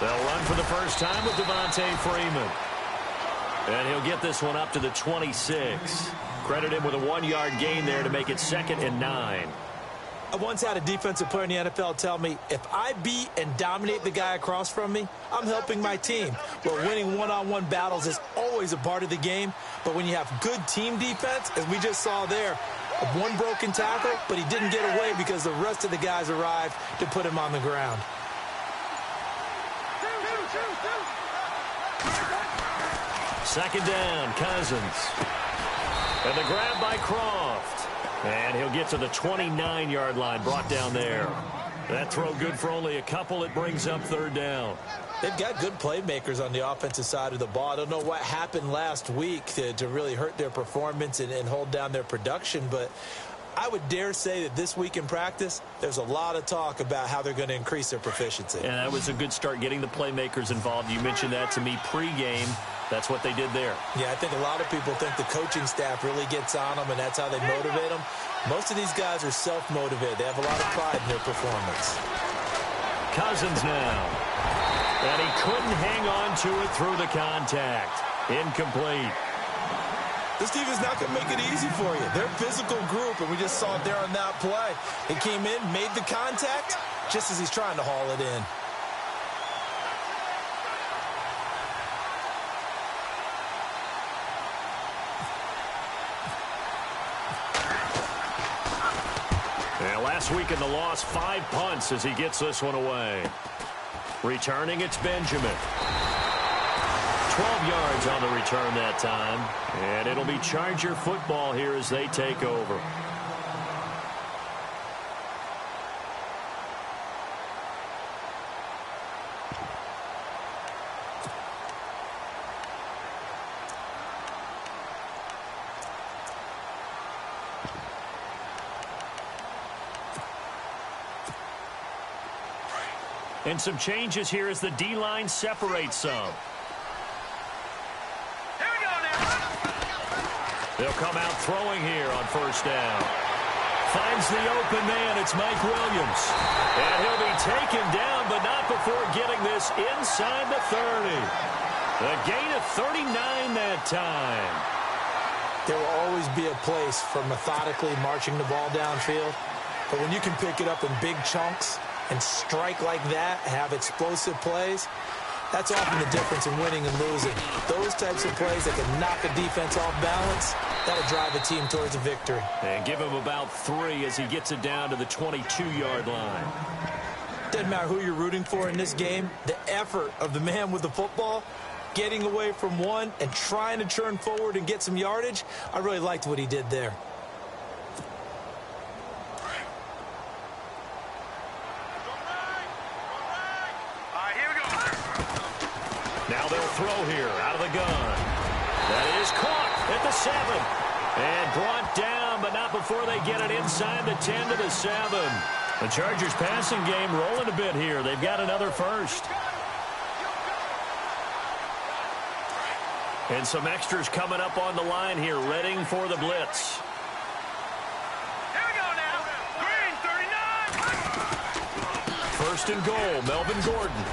They'll run for the first time with Devontae Freeman. And he'll get this one up to the 26. Credit him with a 1-yard gain there to make it 2nd and 9. I once had a defensive player in the NFL tell me, if I beat and dominate the guy across from me, I'm helping my team. Well, winning one-on-one battles is always a part of the game, but when you have good team defense, as we just saw there, one broken tackle, but he didn't get away because the rest of the guys arrived to put him on the ground. Second down, Cousins. And the grab by Croft. And he'll get to the 29-yard line, brought down there. That throw good for only a couple. It brings up 3rd down. They've got good playmakers on the offensive side of the ball. I don't know what happened last week to really hurt their performance and hold down their production, but I would dare say that this week in practice, there's a lot of talk about how they're going to increase their proficiency. And that was a good start, getting the playmakers involved. You mentioned that to me pregame. That's what they did there. Yeah, I think a lot of people think the coaching staff really gets on them, and that's how they motivate them. Most of these guys are self-motivated. They have a lot of pride in their performance. Cousins now. And he couldn't hang on to it through the contact. Incomplete. This team is not going to make it easy for you. They're a physical group, and we just saw it there on that play. He came in, made the contact, just as he's trying to haul it in. Last week in the loss, 5 punts as he gets this one away. Returning, it's Benjamin. 12 yards on the return that time. And it'll be Charger football here as they take over. And some changes here as the D-line separates some. Here we go now. They'll come out throwing here on 1st down. Finds the open man. It's Mike Williams. And he'll be taken down, but not before getting this inside the 30. A gain of 39 that time. There will always be a place for methodically marching the ball downfield. But when you can pick it up in big chunks and strike like that, have explosive plays, that's often the difference in winning and losing. Those types of plays that can knock a defense off balance, that'll drive a team towards a victory. And give him about 3 as he gets it down to the 22-yard line. Doesn't matter who you're rooting for in this game, the effort of the man with the football, getting away from one and trying to turn forward and get some yardage, I really liked what he did there. Now they'll throw here out of the gun. That is caught at the 7. And brought down, but not before they get it inside the 10 to the 7. The Chargers passing game rolling a bit here. They've got another first. And some extras coming up on the line here, readying for the blitz. Here we go now. Green, 39. First and goal, Melvin Gordon.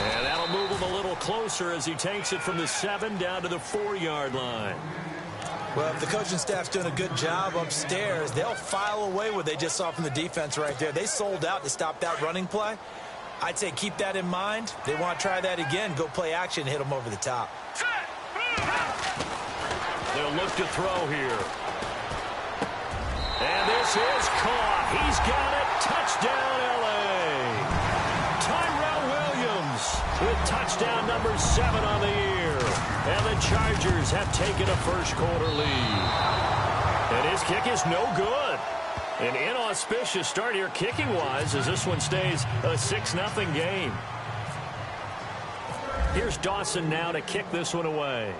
And that'll move him a little closer as he takes it from the 7 down to the 4-yard line. Well, if the coaching staff's doing a good job upstairs, they'll file away what they just saw from the defense right there. They sold out to stop that running play. I'd say keep that in mind. They want to try that again, go play action, hit them over the top. They'll look to throw here. And this is caught. He's got it. Touchdown, L.A. Tyrell Williams with touchdown number 7 on the year. And the Chargers have taken a first-quarter lead. And his kick is no good. An inauspicious start here kicking-wise as this one stays a 6-0 game. Here's Dawson now to kick this one away.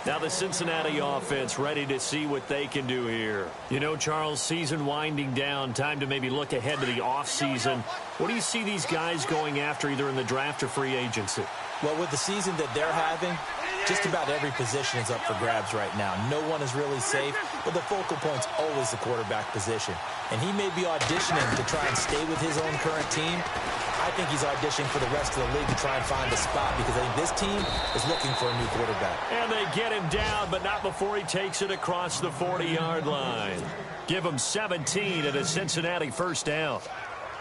Now the Cincinnati offense ready to see what they can do here. You know, Charles, season winding down, time to maybe look ahead to the offseason. What do you see these guys going after either in the draft or free agency? Well, with the season that they're having, Just about every position is up for grabs right now. No one is really safe, but the focal point's always the quarterback position. And he may be auditioning to try and stay with his own current team. I think he's auditioning for the rest of the league to try and find a spot because I think this team is looking for a new quarterback. And they get him down, but not before he takes it across the 40-yard line. Give him 17 and a Cincinnati first down.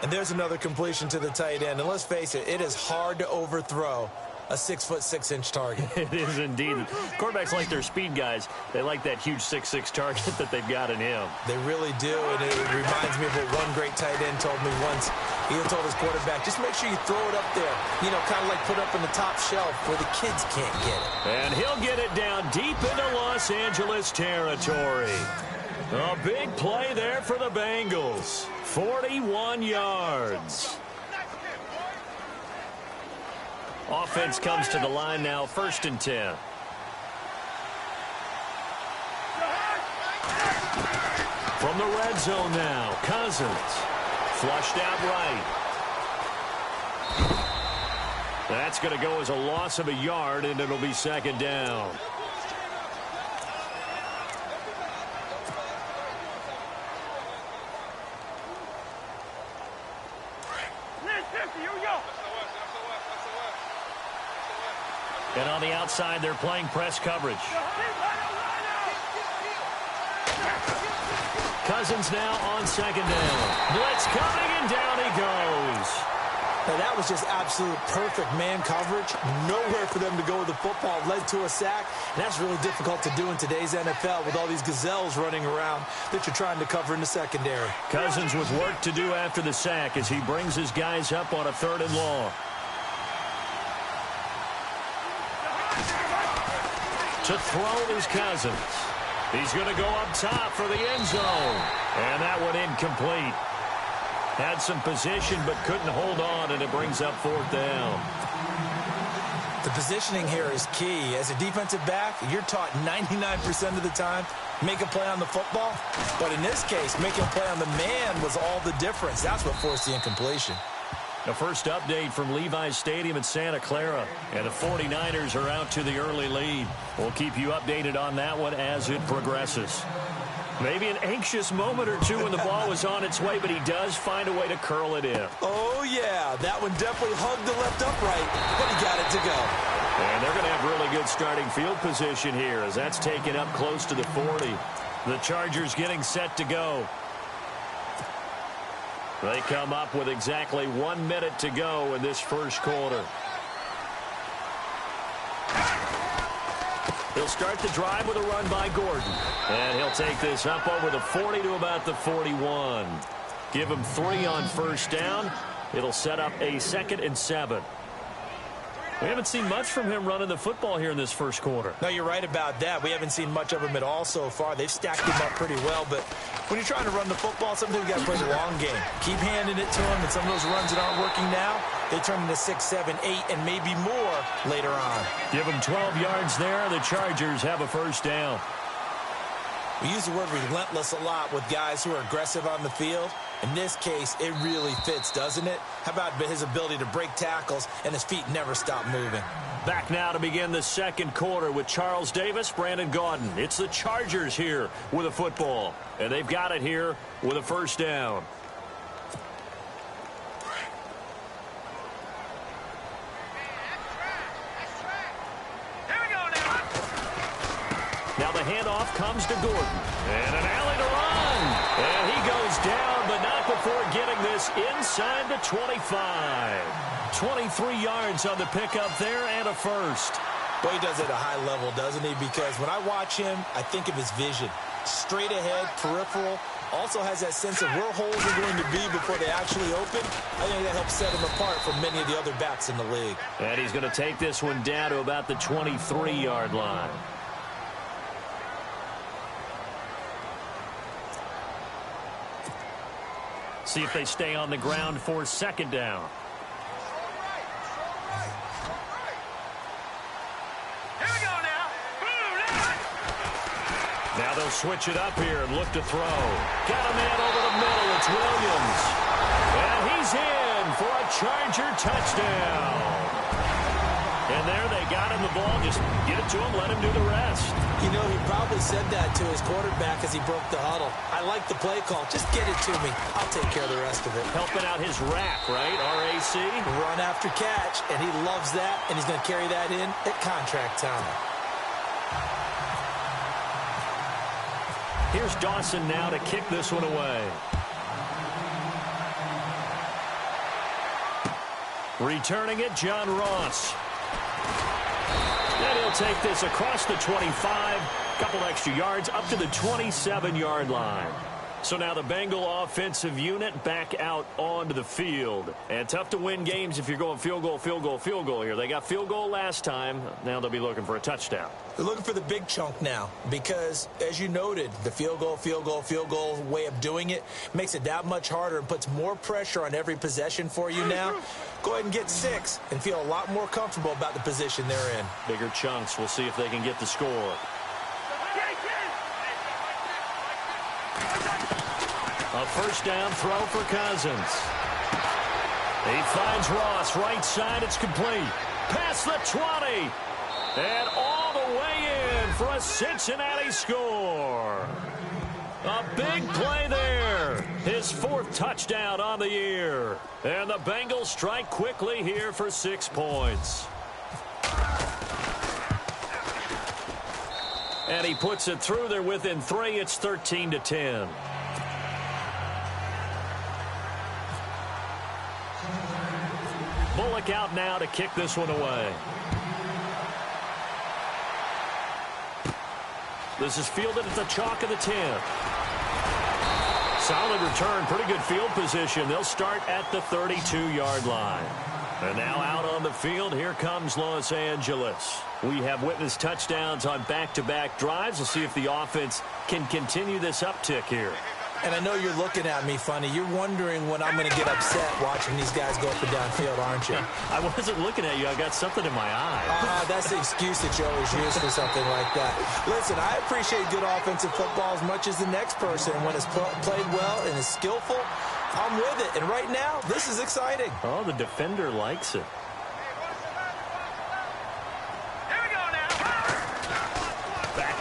And there's another completion to the tight end. And let's face it, it is hard to overthrow a 6'6" target. It is indeed. Quarterbacks like their speed guys. They like that huge 6'6" target that they've got in him. They really do, and it reminds me of what one great tight end told me once. He told his quarterback, just make sure you throw it up there, you know, kind of like put it up on the top shelf where the kids can't get it. And he'll get it down deep into Los Angeles territory. A big play there for the Bengals. 41 yards. Offense comes to the line now, 1st and 10. From the red zone now, Cousins. Flushed out right. That's going to go as a loss of a yard, and it'll be 2nd down. And on the outside, they're playing press coverage. Cousins now on 2nd down. Blitz coming, and down he goes. Now, that was just absolute perfect man coverage. Nowhere for them to go with the football. Led to a sack, and that's really difficult to do in today's NFL with all these gazelles running around that you're trying to cover in the secondary. Cousins with work to do after the sack as he brings his guys up on a 3rd and long. To throw is Cousins. He's going to go up top for the end zone. And that one incomplete. Had some position but couldn't hold on, and it brings up 4th down. The positioning here is key. As a defensive back, you're taught 99% of the time, make a play on the football. But in this case, making a play on the man was all the difference. That's what forced the incompletion. The first update from Levi's Stadium in Santa Clara, and the 49ers are out to the early lead. We'll keep you updated on that one as it progresses. Maybe an anxious moment or two when the ball was on its way, but he does find a way to curl it in. Oh, yeah, that one definitely hugged the left upright, but he got it to go. And they're going to have really good starting field position here as that's taken up close to the 40. The Chargers getting set to go. They come up with exactly 1 minute to go in this first quarter. He'll start the drive with a run by Gordon. And he'll take this up over the 40 to about the 41. Give him 3 on 1st down. It'll set up a 2nd and 7. We haven't seen much from him running the football here in this first quarter. No, you're right about that. We haven't seen much of him at all so far. They've stacked him up pretty well, but when you're trying to run the football, sometimes you got to play the long game. Keep handing it to him, and some of those runs that aren't working now, they turn into 6, 7, 8, and maybe more later on. Give him 12 yards there. The Chargers have a 1st down. We use the word relentless a lot with guys who are aggressive on the field. In this case, it really fits, doesn't it? How about his ability to break tackles and his feet never stop moving? Back now to begin the second quarter with Charles Davis, Brandon Gaudin. It's the Chargers here with a football, and they've got it here with a 1st down. Now the handoff comes to Gordon. And an alley to run. And he goes down, but not before getting this inside the 25. 23 yards on the pickup there and a 1st. Boy, he does it at a high level, doesn't he? Because when I watch him, I think of his vision. Straight ahead, peripheral. Also has that sense of where holes are going to be before they actually open. I think that helps set him apart from many of the other backs in the league. And he's going to take this one down to about the 23-yard line. See if they stay on the ground for 2nd down. Here we go now. Now they'll switch it up here and look to throw. Got a man over the middle. It's Williams. And he's in for a Charger touchdown. And there they got him the ball. Just get it to him, let him do the rest. You know, he probably said that to his quarterback as he broke the huddle. I like the play call. Just get it to me. I'll take care of the rest of it. Helping out his rack, right? RAC. Run after catch, and he loves that, and he's going to carry that in at contract time. Here's Dawson now to kick this one away. Returning it, John Ross. And he'll take this across the 25, couple extra yards, up to the 27-yard line. So now the Bengal offensive unit back out onto the field. And tough to win games if you're going field goal, field goal, field goal here. They got field goal last time. Now they'll be looking for a touchdown. They're looking for the big chunk now because, as you noted, the field goal, field goal, field goal way of doing it makes it that much harder and puts more pressure on every possession for you now. Go ahead and get 6 and feel a lot more comfortable about the position they're in. Bigger chunks. We'll see if they can get the score. A first down throw for Cousins. He finds Ross, right side, it's complete. Past the 20. And all the way in for a Cincinnati score. A big play there. His 4th touchdown on the year. And the Bengals strike quickly here for 6 points. And he puts it through. They're within 3. It's 13-10. Bullock out now to kick this one away. This is fielded at the chalk of the 10. Solid return, pretty good field position. They'll start at the 32-yard line. And now out on the field, here comes Los Angeles. We have witnessed touchdowns on back-to-back drives. We'll see if the offense can continue this uptick here. And I know you're looking at me funny. You're wondering when I'm going to get upset watching these guys go up and down field, aren't you? I wasn't looking at you. I got something in my eye. That's the excuse that you always use for something like that. Listen, I appreciate good offensive football as much as the next person. When it's played well and is skillful, I'm with it. And right now, this is exciting. Oh, the defender likes it.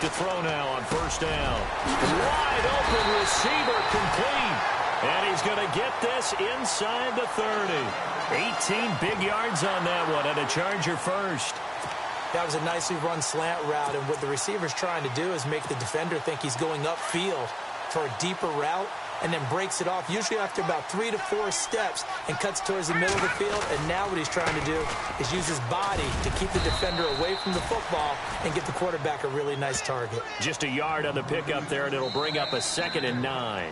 To throw now on first down. Wide open receiver complete. And he's going to get this inside the 30. 18 big yards on that one and a Charger first. That was a nicely run slant route. And what the receiver's trying to do is make the defender think he's going upfield for a deeper route and then breaks it off, usually after about 3 to 4 steps, and cuts towards the middle of the field. And now what he's trying to do is use his body to keep the defender away from the football and get the quarterback a really nice target. Just a yard on the pickup there, and it'll bring up a 2nd and 9.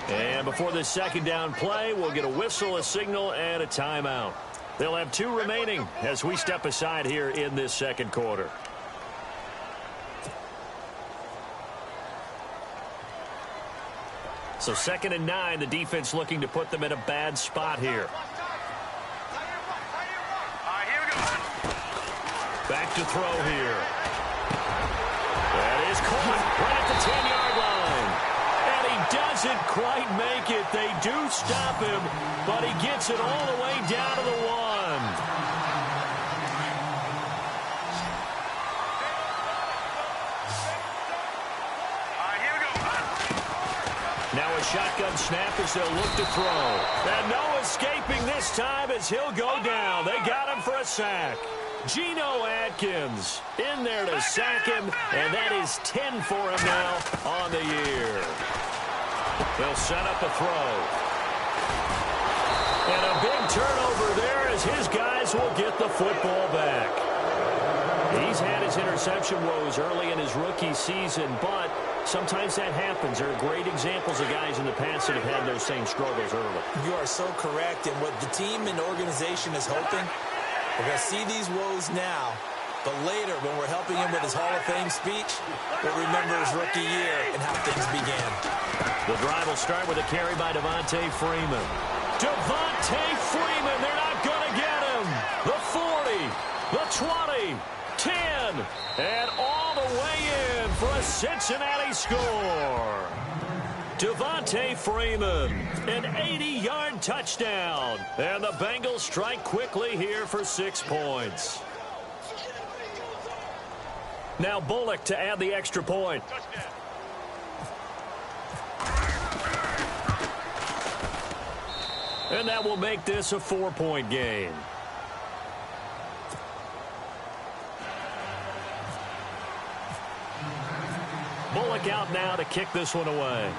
And before this second down play, we'll get a whistle, a signal, and a timeout. They'll have 2 remaining as we step aside here in this second quarter. So 2nd and 9, the defense looking to put them in a bad spot here. Back to throw here. That is caught right at the 10-yard line. And he doesn't quite make it. They do stop him, but he gets it all the way down to the 1. Now a shotgun snap as they'll look to throw. And no escaping this time as he'll go down. They got him for a sack. Geno Atkins in there to sack him, and that is 10 for him now on the year. They'll set up a throw. And a big turnover there as his guys will get the football back. He's had his interception woes early in his rookie season, but sometimes that happens. There are great examples of guys in the past that have had those same struggles early. You are so correct. And what the team and organization is hoping, we're going to see these woes now, but later when we're helping him with his Hall of Fame speech, we'll remember his rookie year and how things began. The drive will start with a carry by Devontae Freeman. Devontae Freeman, they're not going to get him. The 40, the 20, 10, and all the way in for a Cincinnati score. Devontae Freeman, an 80-yard touchdown. And the Bengals strike quickly here for 6 points. Now Bullock to add the extra point. And that will make this a 4-point game. Bullock out now to kick this one away.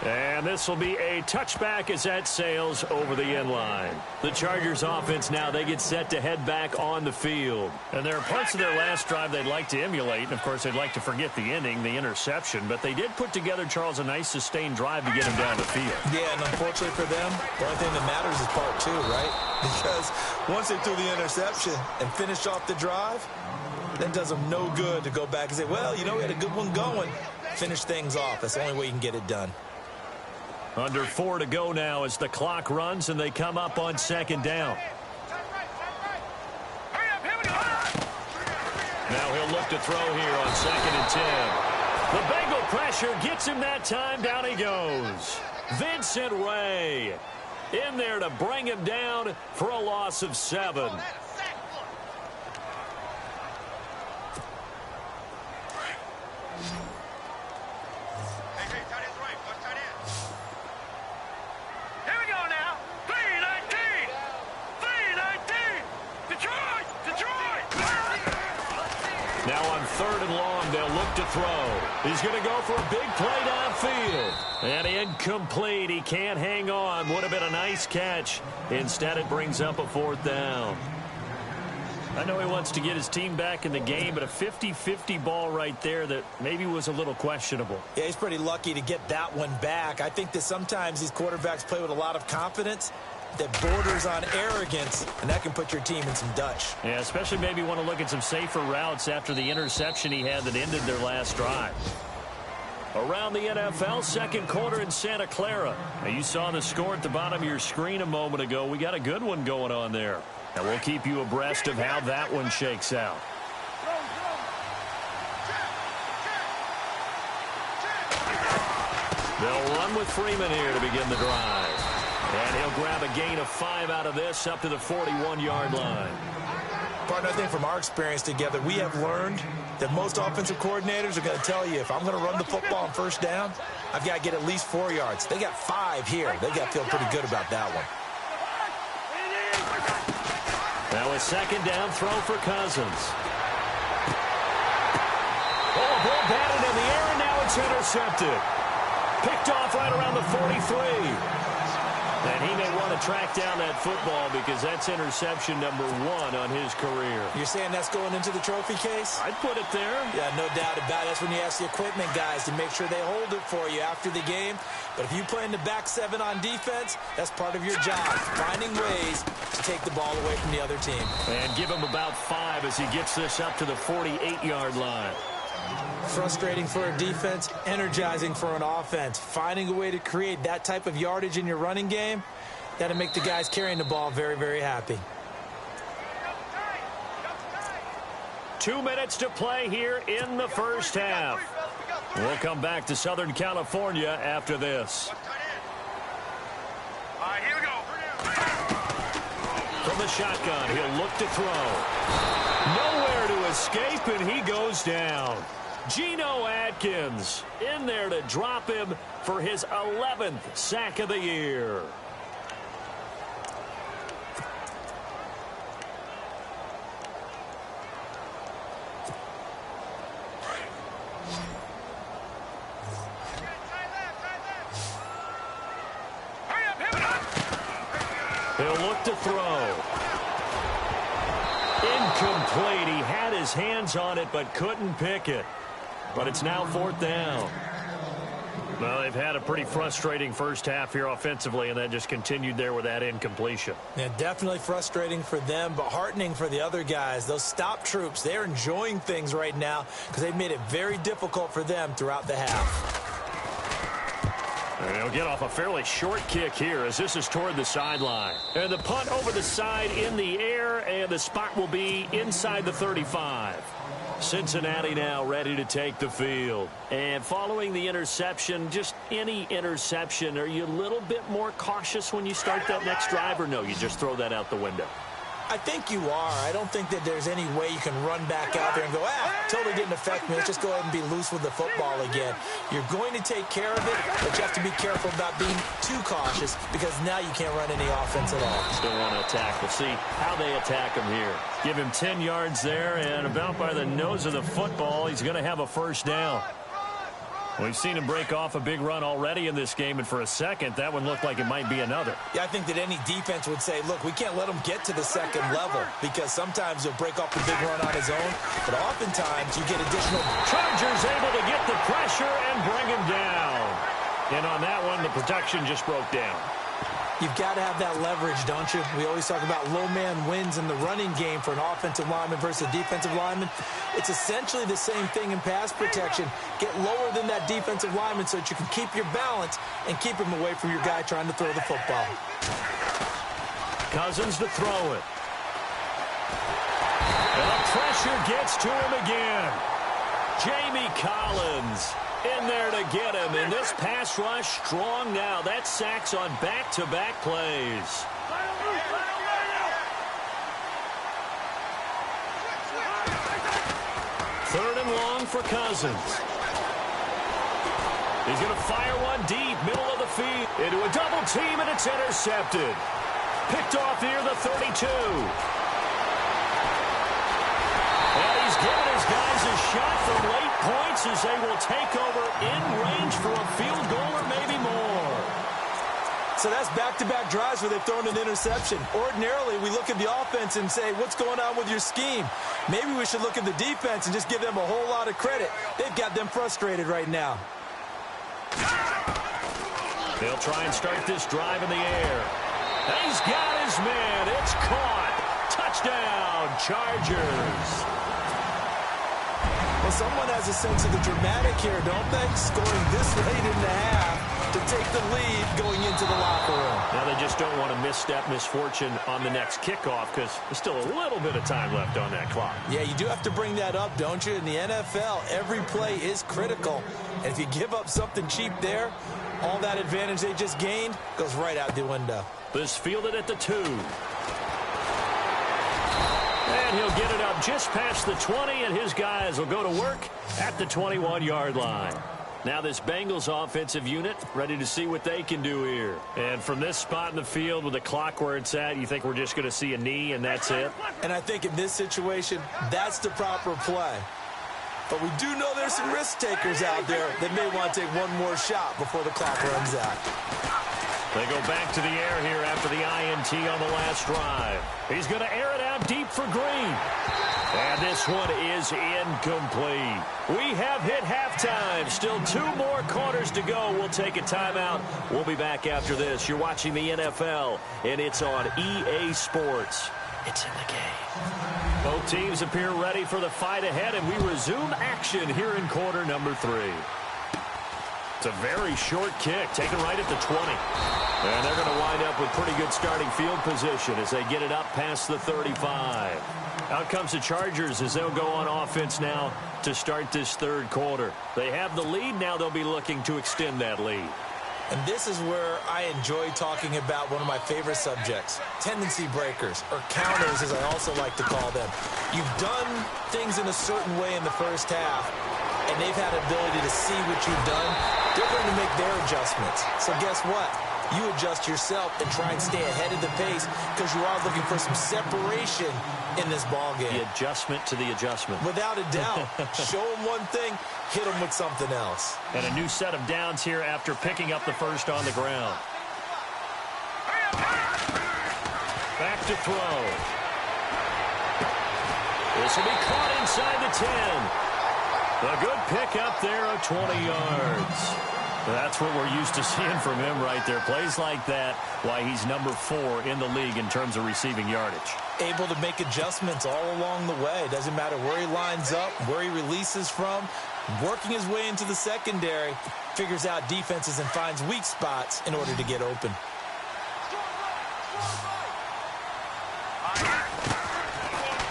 And this will be a touchback as that sails over the end line. The Chargers offense now, they get set to head back on the field. And there are parts of their last drive they'd like to emulate. And, of course, they'd like to forget the ending, the interception. But they did put together, Charles, a nice sustained drive to get him down the field. Yeah, and unfortunately for them, the only thing that matters is part two, right? Because once they threw the interception and finished off the drive, that does them no good to go back and say, well, you know, we had a good one going. Finish things off. That's the only way you can get it done. Under 4 to go now as the clock runs and they come up on second down. Now he'll look to throw here on 2nd and 10. The Bengal pressure gets him that time. Down he goes. Vincent Ray in there to bring him down for a loss of 7. Now on 3rd and long, they'll look to throw. He's going to go for a big play downfield. And incomplete. He can't hang on. Would have been a nice catch. Instead, it brings up a 4th down. I know he wants to get his team back in the game, but a 50-50 ball right there that maybe was a little questionable. Yeah, he's pretty lucky to get that one back. I think that sometimes these quarterbacks play with a lot of confidence that borders on arrogance, and that can put your team in some Dutch. Yeah, especially maybe want to look at some safer routes after the interception he had that ended their last drive. Around the NFL, second quarter in Santa Clara. Now, you saw the score at the bottom of your screen a moment ago. We got a good one going on there. And we'll keep you abreast of how that one shakes out. They'll run with Freeman here to begin the drive. And he'll grab a gain of 5 out of this up to the 41-yard line. Partner, I think from our experience together, we have learned that most offensive coordinators are going to tell you, if I'm going to run the football on first down, I've got to get at least 4 yards. They got 5 here. They got to feel pretty good about that one. Now a second down throw for Cousins. Oh, ball batted in the air, and now it's intercepted. Picked off right around the 43. And he may want to track down that football because that's interception number 1 on his career. You're saying that's going into the trophy case? I'd put it there. Yeah, no doubt about it. That's when you ask the equipment guys to make sure they hold it for you after the game. But if you play in the back 7 on defense, that's part of your job, finding ways to take the ball away from the other team. And give him about 5 as he gets this up to the 48-yard line. Frustrating for a defense, energizing for an offense. Finding a way to create that type of yardage in your running game, that'll make the guys carrying the ball very, very happy. 2 minutes to play here in the first half. We'll come back to Southern California after this. All right, here we go. From the shotgun, he'll look to throw. Nowhere to escape, and he goes down. Geno Atkins in there to drop him for his 11th sack of the year. He'll look to throw. Incomplete. He had his hands on it but couldn't pick it. But it's now 4th down. Well, they've had a pretty frustrating first half here offensively, and that just continued there with that incompletion. Yeah, definitely frustrating for them, but heartening for the other guys. Those stop troops, they're enjoying things right now because they've made it very difficult for them throughout the half. And he'll get off a fairly short kick here as this is toward the sideline. And the punt over the side in the air, and the spot will be inside the 35. Cincinnati now ready to take the field. And following the interception, just any interception, are you a little bit more cautious when you start that next drive, or no, you just throw that out the window? I think you are. I don't think that there's any way you can run back out there and go, totally didn't affect me. Let's just go ahead and be loose with the football again. You're going to take care of it, but you have to be careful about being too cautious because now you can't run any offense at all. Still want to attack. We'll see how they attack him here. Give him 10 yards there, and about by the nose of the football, he's going to have a first down. We've seen him break off a big run already in this game, and for a second, that one looked like it might be another. Yeah, I think that any defense would say, look, we can't let him get to the second level because sometimes he'll break off a big run on his own, but oftentimes you get additional. Chargers able to get the pressure and bring him down. And on that one, the protection just broke down. You've got to have that leverage, don't you? We always talk about low man wins in the running game for an offensive lineman versus a defensive lineman. It's essentially the same thing in pass protection. Get lower than that defensive lineman so that you can keep your balance and keep him away from your guy trying to throw the football. Cousins to throw it. And the pressure gets to him again. Jamie Collins in there to get him, and this pass rush strong now. That's sacks on back-to-back plays. Third and long for Cousins. He's going to fire one deep, middle of the field, into a double team, and it's intercepted. Picked off near the 32. And he's given his guys a shot from late points as they will take over in range for a field goal or maybe more. So that's back-to-back drives where they've thrown an interception. Ordinarily, we look at the offense and say, what's going on with your scheme? Maybe we should look at the defense and just give them a whole lot of credit. They've got them frustrated right now. They'll try and start this drive in the air. And he's got his man. It's caught. Touchdown, Chargers. Well, someone has a sense of the dramatic here, don't they? Scoring this late in the half to take the lead going into the locker room. Now they just don't want to misstep misfortune on the next kickoff because there's still a little bit of time left on that clock. Yeah, you do have to bring that up, don't you? In the NFL, every play is critical. And if you give up something cheap there, all that advantage they just gained goes right out the window. This fielded at the 2. And he'll get it up just past the 20, and his guys will go to work at the 21-yard line. Now this Bengals offensive unit ready to see what they can do here. And from this spot in the field with the clock where it's at, you think we're just going to see a knee and that's it? And I think in this situation, that's the proper play. But we do know there's some risk takers out there that may want to take one more shot before the clock runs out. They go back to the air here after the INT on the last drive. He's going to air it out deep for Green. And this one is incomplete. We have hit halftime. Still 2 more quarters to go. We'll take a timeout. We'll be back after this. You're watching the NFL, and it's on EA Sports. It's in the game. Both teams appear ready for the fight ahead, and we resume action here in quarter number 3. It's a very short kick, taken right at the 20. And they're going to wind up with pretty good starting field position as they get it up past the 35. Out comes the Chargers as they'll go on offense now to start this third quarter. They have the lead. Now they'll be looking to extend that lead. And this is where I enjoy talking about one of my favorite subjects, tendency breakers, or counters as I also like to call them. You've done things in a certain way in the first half, and they've had ability to see what you've done. They're going to make their adjustments. So guess what? You adjust yourself and try and stay ahead of the pace because you are looking for some separation in this ballgame. The adjustment to the adjustment. Without a doubt. Show them one thing, hit them with something else. And a new set of downs here after picking up the first on the ground. Back to throw. This will be caught inside the 10. A good pick up there of 20 yards. That's what we're used to seeing from him right there. Plays like that, why he's number 4 in the league in terms of receiving yardage. Able to make adjustments all along the way. Doesn't matter where he lines up, where he releases from. Working his way into the secondary, figures out defenses and finds weak spots in order to get open.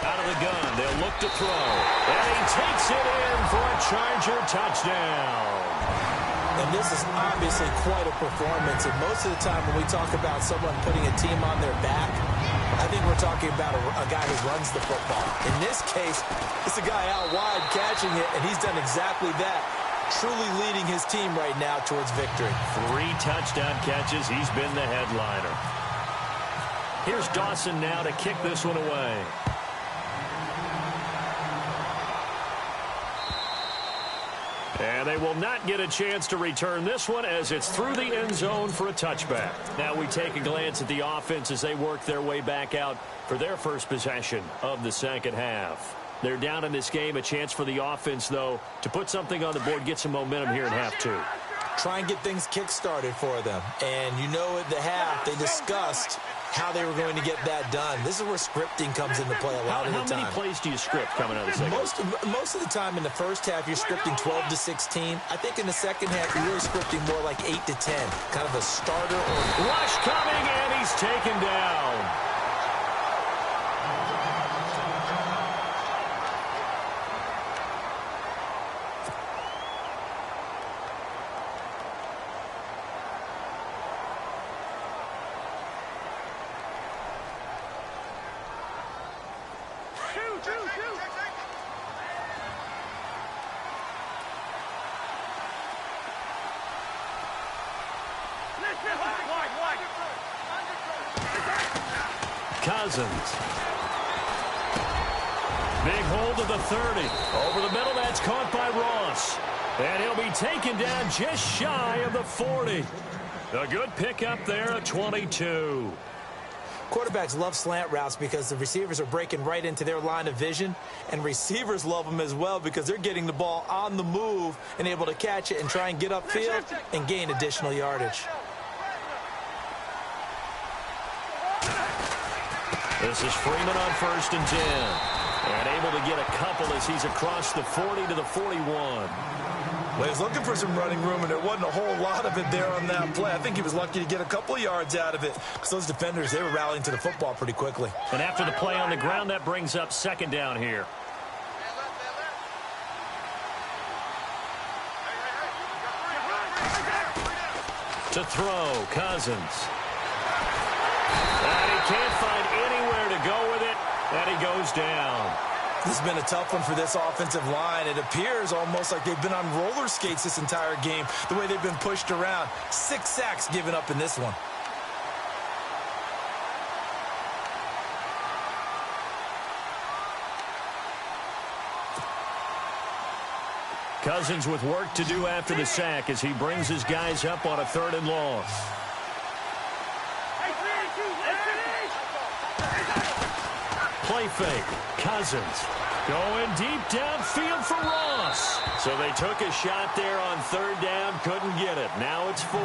Out of the gun, they'll look to throw. And he takes it in for a Charger touchdown. And this is obviously quite a performance. And most of the time when we talk about someone putting a team on their back, I think we're talking about a guy who runs the football. In this case, it's a guy out wide catching it, and he's done exactly that, truly leading his team right now towards victory. 3 touchdown catches. He's been the headliner. Here's Dawson now to kick this one away. And they will not get a chance to return this one as it's through the end zone for a touchback. Now we take a glance at the offense as they work their way back out for their first possession of the second half. They're down in this game. A chance for the offense, though, to put something on the board, get some momentum here in half 2. Try and get things kick-started for them. And you know at the half, they discussed how they were going to get that done. This is where scripting comes into play a lot of the time. How many plays do you script coming out of the second half? Most of the time in the first half, you're scripting 12 to 16. I think in the second half, you're really scripting more like 8 to 10. Kind of a starter. Rush coming, and he's taken down. Cousins. Big hold of the 30. Over the middle, that's caught by Ross. And he'll be taken down just shy of the 40. A good pickup there at 22. Quarterbacks love slant routes because the receivers are breaking right into their line of vision, and receivers love them as well because they're getting the ball on the move and able to catch it and try and get upfield and gain additional yardage. This is Freeman on 1st and 10. And able to get a couple as he's across the 40 to the 41. Well, he was looking for some running room, and there wasn't a whole lot of it there on that play. I think he was lucky to get a couple of yards out of it because those defenders, they were rallying to the football pretty quickly. And after the play on the ground, that brings up 2nd down here. To throw, Cousins. And he can't find anywhere to go with it, and he goes down. This has been a tough one for this offensive line. It appears almost like they've been on roller skates this entire game, the way they've been pushed around. 6 sacks given up in this one. Cousins with work to do after the sack as he brings his guys up on a 3rd and long. Play fake. Cousins going deep downfield for Ross. So they took a shot there on 3rd down, couldn't get it. Now it's 4th.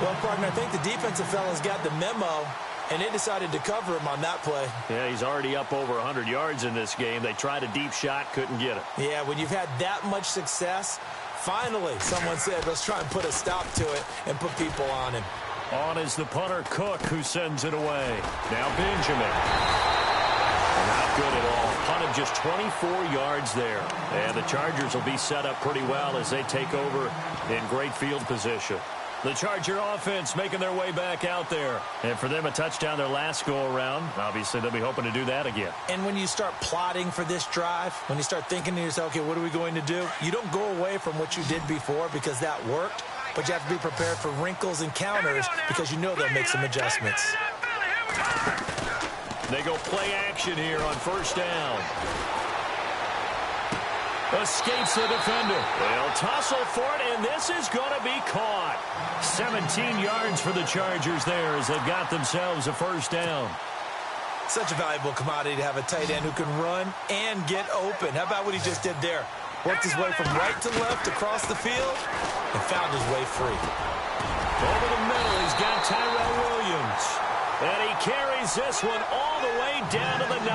Well, partner, I think the defensive fellas got the memo, and they decided to cover him on that play. Yeah, he's already up over 100 yards in this game. They tried a deep shot, couldn't get it. Yeah, when you've had that much success, finally someone said, let's try and put a stop to it and put people on him. On is the punter, Cook, who sends it away. Now Benjamin. Not good at all. Punted just 24 yards there. And the Chargers will be set up pretty well as they take over in great field position. The Charger offense making their way back out there. And for them, a touchdown their last go-around. Obviously, they'll be hoping to do that again. And when you start plotting for this drive, when you start thinking to yourself, okay, what are we going to do? You don't go away from what you did before because that worked, but you have to be prepared for wrinkles and counters because you know they'll make some adjustments. They go play action here on 1st down. Escapes the defender. They'll tussle for it, and this is going to be caught. 17 yards for the Chargers there as they've got themselves a 1st down. Such a valuable commodity to have a tight end who can run and get open. How about what he just did there? Worked his way from right to left across the field and found his way free. Over the middle, he's got Tyrell Williams. And he carries this one all the way down to the 9.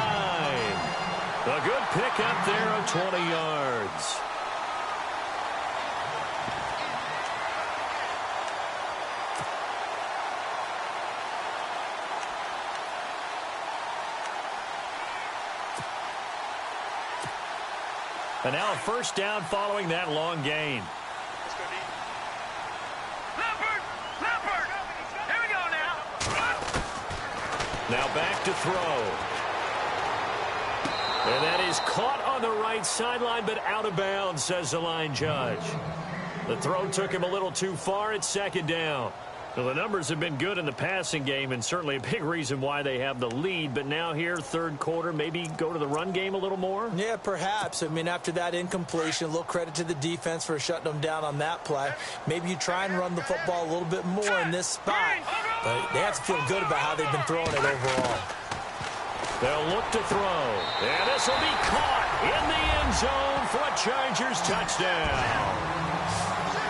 A good pickup there of 20 yards. And now a 1st down following that long gain. Now back to throw. And that is caught on the right sideline, but out of bounds, says the line judge. The throw took him a little too far. It's second down. Well, the numbers have been good in the passing game, and certainly a big reason why they have the lead. But now here, third quarter, maybe go to the run game a little more? Yeah, perhaps. I mean, after that incompletion, a little credit to the defense for shutting them down on that play. Maybe you try and run the football a little bit more in this spot. But they have to feel good about how they've been throwing it overall. They'll look to throw. And this will be caught in the end zone for a Chargers touchdown.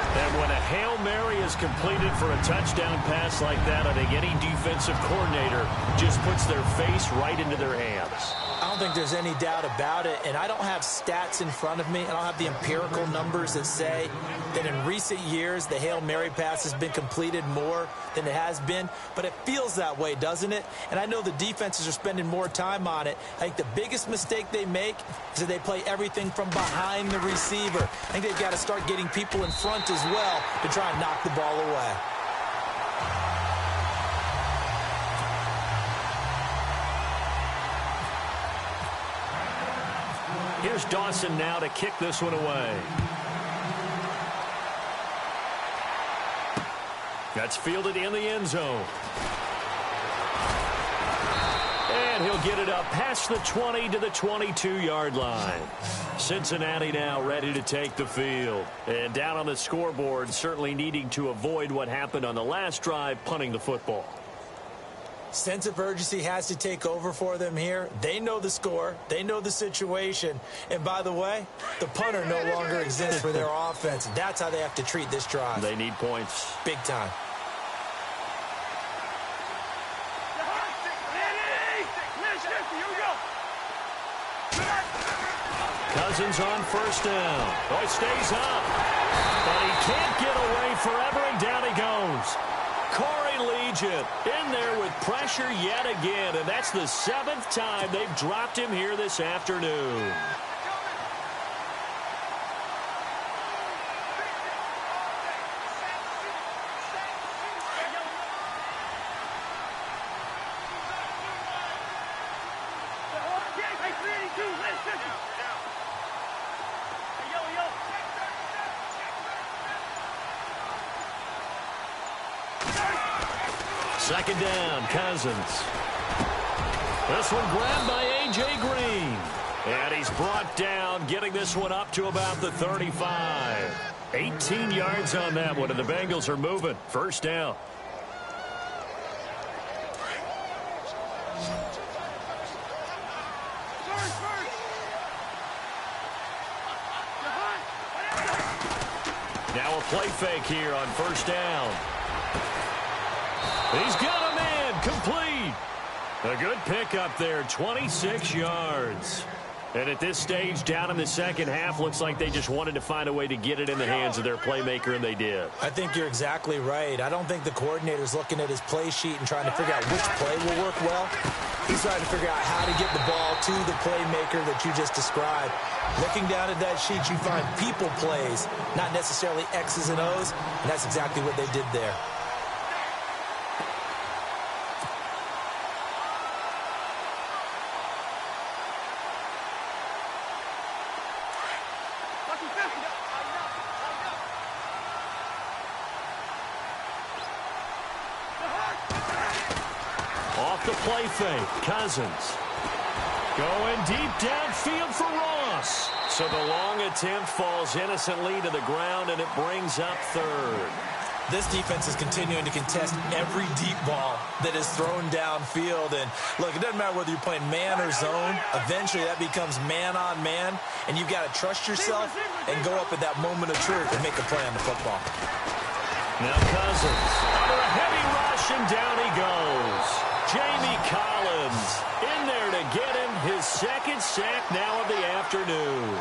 And when a Hail Mary is completed for a touchdown pass like that, I think any defensive coordinator just puts their face right into their hands. I don't think there's any doubt about it, and I don't have stats in front of me. I don't have the empirical numbers that say that in recent years the Hail Mary pass has been completed more than it has been, but it feels that way, doesn't it? And I know the defenses are spending more time on it. I think the biggest mistake they make is that they play everything from behind the receiver. I think they've got to start getting people in front as well to try and knock the ball away. Here's Dawson now to kick this one away. That's fielded in the end zone. And he'll get it up past the 20 to the 22-yard line. Cincinnati now ready to take the field. And down on the scoreboard, certainly needing to avoid what happened on the last drive, punting the football. Sense of urgency has to take over for them here. They know the score. They know the situation. And by the way, the punter no longer exists for their offense. That's how they have to treat this drive. They need points. Big time. Cousins on first down. Oh, he stays up. But he can't get away forever, and down he goes. Corey Legion in there with pressure yet again, and that's the 7th time they've dropped him here this afternoon. Second down, Cousins. This one grabbed by A.J. Green. And he's brought down, getting this one up to about the 35. 18 yards on that one, and the Bengals are moving. First down. Now a play fake here on first down. He's got a man, complete. A good pickup there, 26 yards. And at this stage, down in the second half, looks like they just wanted to find a way to get it in the hands of their playmaker, and they did. I think you're exactly right. I don't think the coordinator's looking at his play sheet and trying to figure out which play will work well. He's trying to figure out how to get the ball to the playmaker that you just described. Looking down at that sheet, you find people plays, not necessarily X's and O's, and that's exactly what they did there. Off the play fake, Cousins. Going deep downfield for Ross. So the long attempt falls innocently to the ground, and it brings up third. This defense is continuing to contest every deep ball that is thrown downfield. And, look, it doesn't matter whether you're playing man or zone. Eventually, that becomes man-on-man, and you've got to trust yourself and go up at that moment of truth and make a play on the football. Now Cousins under a heavy rush, and down he goes. Jamie Collins in there to get him his second sack now of the afternoon.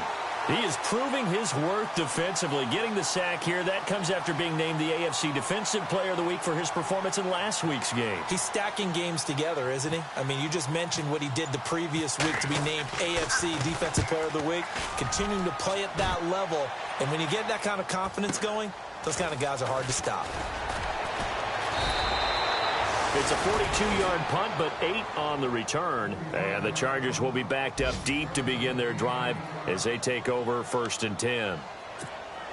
He is proving his worth defensively, getting the sack here. That comes after being named the AFC Defensive Player of the Week for his performance in last week's game. He's stacking games together, isn't he? I mean, you just mentioned what he did the previous week to be named AFC Defensive Player of the Week, continuing to play at that level. And when you get that kind of confidence going, those kind of guys are hard to stop. It's a 42-yard punt, but 8 on the return. And the Chargers will be backed up deep to begin their drive as they take over 1st and 10.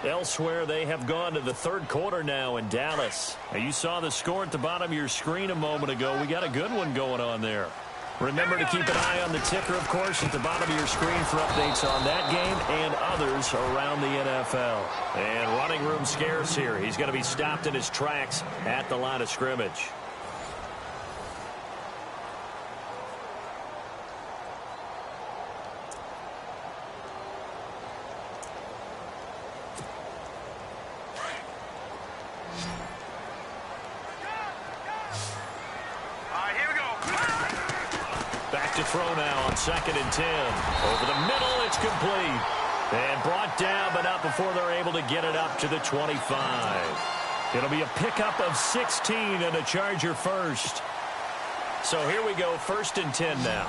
Elsewhere, they have gone to the third quarter now in Dallas. Now, you saw the score at the bottom of your screen a moment ago. We got a good one going on there. Remember to keep an eye on the ticker, of course, at the bottom of your screen for updates on that game and others around the NFL. And running room scarce here. He's going to be stopped in his tracks at the line of scrimmage. To throw now on 2nd and 10. Over the middle, it's complete. And brought down, but not before they're able to get it up to the 25. It'll be a pickup of 16 and a Charger first. So here we go, 1st and 10 now.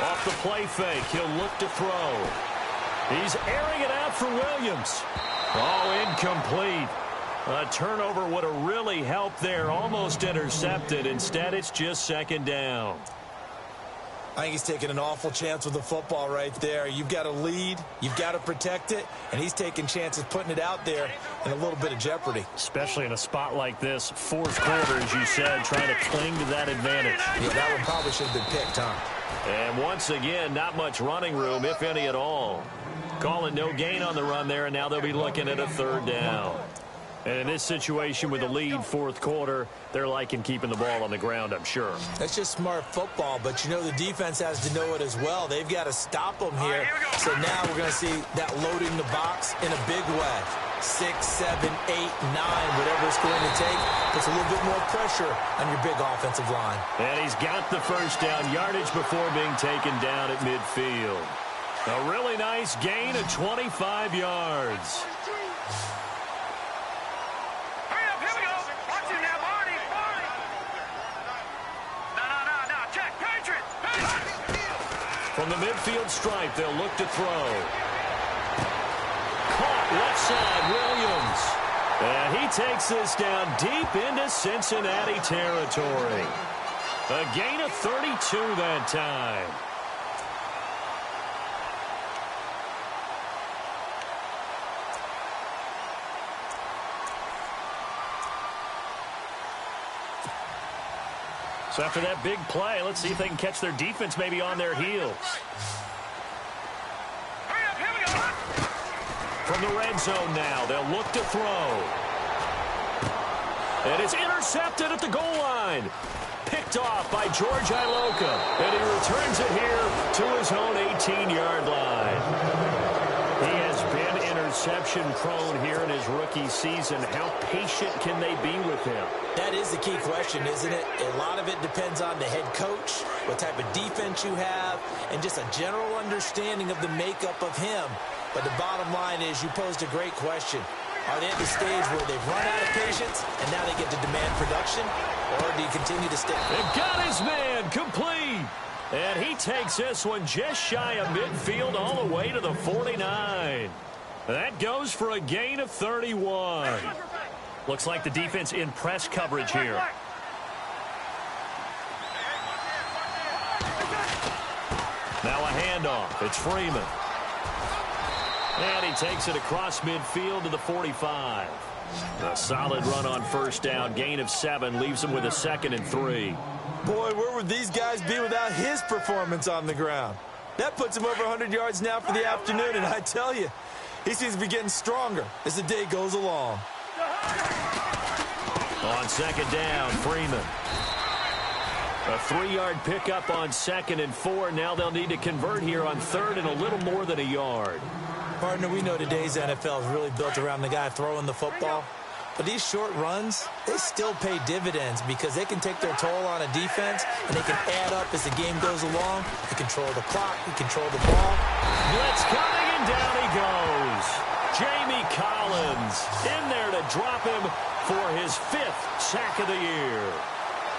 Off the play fake, he'll look to throw. He's airing it out for Williams. Oh, incomplete. A turnover would have really helped there. Almost intercepted. Instead, it's just 2nd down. I think he's taking an awful chance with the football right there. You've got to lead. You've got to protect it. And he's taking chances putting it out there in a little bit of jeopardy. Especially in a spot like this. 4th quarter, as you said, trying to cling to that advantage. Yeah, that one probably should have been picked, huh? And once again, not much running room, if any at all. Calling no gain on the run there, and now they'll be looking at a 3rd down. And in this situation with the lead 4th quarter, they're liking keeping the ball on the ground, I'm sure. That's just smart football, but you know the defense has to know it as well. They've got to stop them here. So now we're going to see that loading the box in a big way. 6, 7, 8, 9, whatever it's going to take, puts a little bit more pressure on your big offensive line. And he's got the 1st down yardage before being taken down at midfield. A really nice gain of 25 yards. From the midfield stripe, they'll look to throw. Caught left side, Williams. And he takes this down deep into Cincinnati territory. A gain of 32 that time. So after that big play, let's see if they can catch their defense maybe on their heels. From the red zone now, they'll look to throw. And it's intercepted at the goal line. Picked off by George Iloka. And he returns it here to his own 18-yard line. He has been interception-prone here in his rookie season. How patient can they be with him? That is the key question, isn't it? A lot of it depends on the head coach, what type of defense you have, and just a general understanding of the makeup of him. But the bottom line is you posed a great question. Are they at the stage where they've run out of patience and now they get to demand production? Or do you continue to stick? They've got his man complete. And he takes this one just shy of midfield all the way to the 49. That goes for a gain of 31. Looks like the defense in press coverage here. Now a handoff. It's Freeman. And he takes it across midfield to the 45. A solid run on 1st down. Gain of 7 leaves him with a 2nd and 3. Boy, where would these guys be without his performance on the ground? That puts him over 100 yards now for the afternoon, and I tell you, he seems to be getting stronger as the day goes along. On 2nd down, Freeman. A 3-yard pickup on 2nd and 4. Now they'll need to convert here on 3rd and a little more than a yard. Partner, we know today's NFL is really built around the guy throwing the football. But these short runs, they still pay dividends because they can take their toll on a defense and they can add up as the game goes along. You control the clock, you control the ball. Blitz coming and down he goes. Jamie Collins in there to drop him for his 5th sack of the year.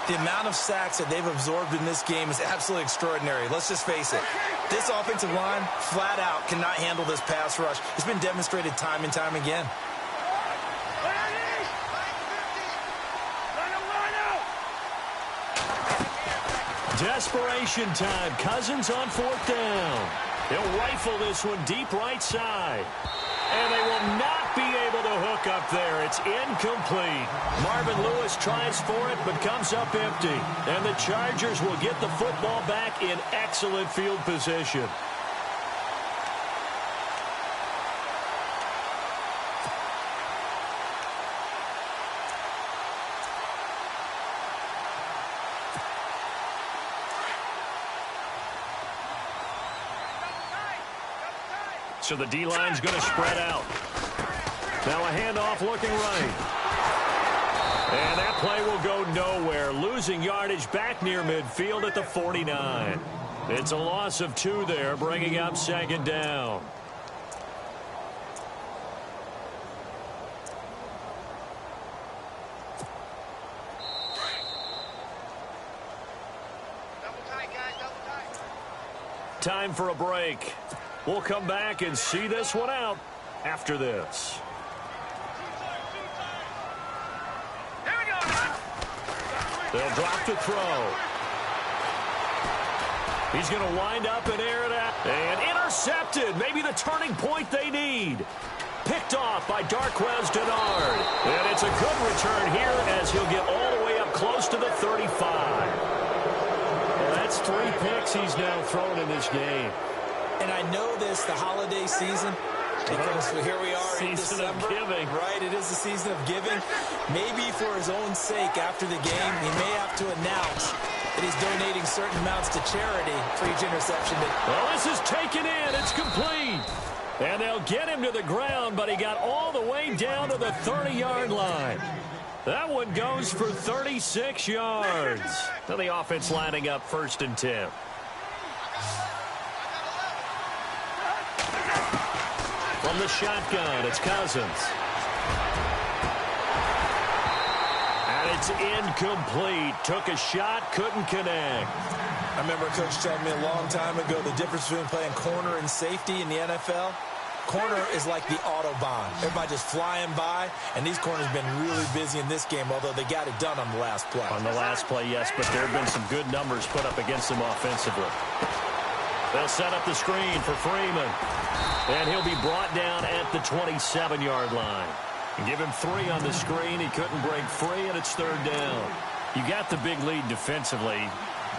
The amount of sacks that they've absorbed in this game is absolutely extraordinary. Let's just face it. This offensive line, flat out, cannot handle this pass rush. It's been demonstrated time and time again. Desperation time. Cousins on 4th down. He'll rifle this one deep right side. And they will not be able to hook up there. It's incomplete. Marvin Lewis tries for it, but comes up empty. And the Chargers will get the football back in excellent field position. So the D-line's going to spread out. Now a handoff looking right. And that play will go nowhere. Losing yardage back near midfield at the 49. It's a loss of 2 there, bringing up 2nd down. Double tight, guys, double tight. Time for a break. We'll come back and see this one out after this. Here we go now. They'll drop the throw. He's going to wind up and air it out. And intercepted. Maybe the turning point they need. Picked off by Darquez Dennard. And it's a good return here as he'll get all the way up close to the 35. Well, that's 3 picks he's now thrown in this game. And I know this, the holiday season, because here we are in Season December. of giving. Right, it is the season of giving. Maybe for his own sake after the game, he may have to announce that he's donating certain amounts to charity for each interception. Well, this is taken in. It's complete. And they'll get him to the ground, but he got all the way down to the 30-yard line. That one goes for 36 yards. Now the offense lining up 1st and 10. From the shotgun, it's Cousins. And it's incomplete. Took a shot, couldn't connect. I remember Coach telling me a long time ago the difference between playing corner and safety in the NFL. Corner is like the Autobahn. Everybody just flying by, and these corners have been really busy in this game, although they got it done on the last play. On the last play, yes, but there have been some good numbers put up against them offensively. They'll set up the screen for Freeman. And he'll be brought down at the 27-yard line. And give him 3 on the screen. He couldn't break free, and it's 3rd down. You got the big lead defensively.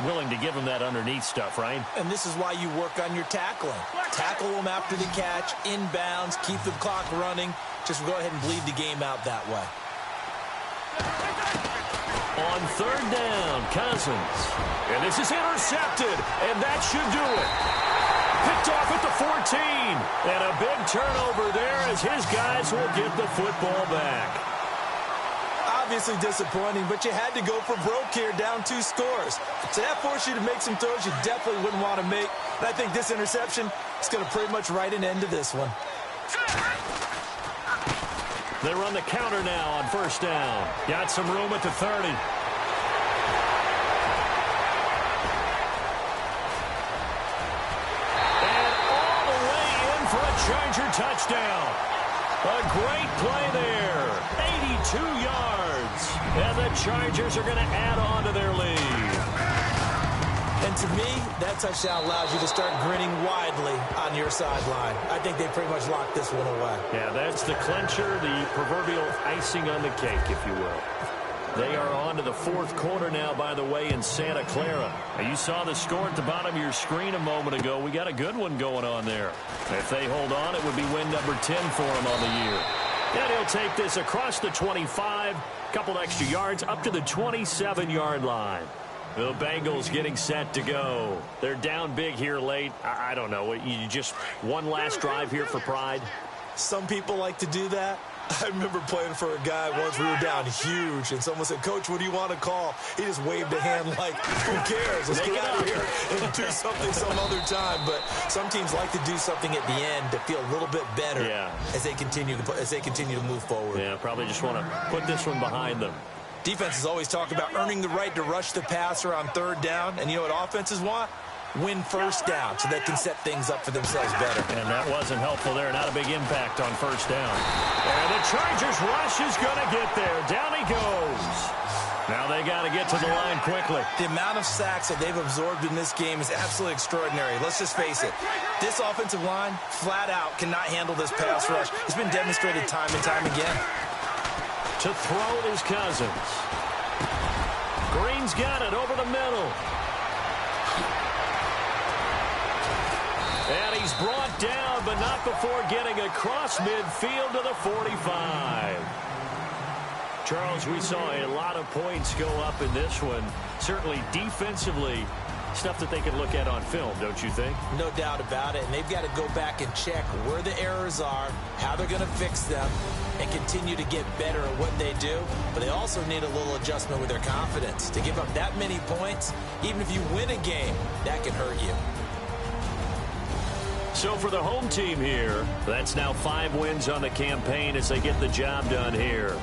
Willing to give him that underneath stuff, right? And this is why you work on your tackling. Tackle them after the catch, inbounds, keep the clock running. Just go ahead and bleed the game out that way. On 3rd down, Cousins. And this is intercepted, and that should do it. Picked off at the 14. And a big turnover there as his guys will get the football back. Obviously disappointing, but you had to go for broke here, down 2 scores. So that forced you to make some throws you definitely wouldn't want to make. And I think this interception is going to pretty much write an end to this one. They run the counter now on 1st down. Got some room at the 30. And all the way in for a Charger touchdown. A great play there. 82 yards. And the Chargers are going to add on to their lead. And to me, that touchdown allows you to start grinning widely on your sideline. I think they pretty much locked this one away. Yeah, that's the clincher, the proverbial icing on the cake, if you will. They are on to the 4th quarter now, by the way, in Santa Clara. Now, you saw the score at the bottom of your screen a moment ago. We got a good one going on there. If they hold on, it would be win number 10 for them on the year. And he'll take this across the 25, couple extra yards, up to the 27-yard line. The Bengals getting set to go. They're down big here late. I don't know. You just one last drive here for pride? Some people like to do that. I remember playing for a guy once. We were down huge, and someone said, "Coach, what do you want to call?" He just waved a hand like, "Who cares? Let's get out of here and do something some other time." But some teams like to do something at the end to feel a little bit better as they continue to move forward. Yeah, probably just want to put this one behind them. Defenses always talk about earning the right to rush the passer on 3rd down, and you know what offenses want? Win 1st down so they can set things up for themselves better. And that wasn't helpful there. Not a big impact on 1st down. And the Chargers rush is going to get there. Down he goes. Now they got to get to the line quickly. The amount of sacks that they've absorbed in this game is absolutely extraordinary. Let's just face it. This offensive line, flat out, cannot handle this pass rush. It's been demonstrated time and time again. To throw is Cousins. Green's got it over the middle. And he's brought down, but not before getting across midfield to the 45. Charles, we saw a lot of points go up in this one. Certainly defensively, stuff that they can look at on film, don't you think? No doubt about it. And they've got to go back and check where the errors are, how they're going to fix them, and continue to get better at what they do. But they also need a little adjustment with their confidence. To give up that many points, even if you win a game, that can hurt you. So for the home team here, that's now 5 wins on the campaign as they get the job done here.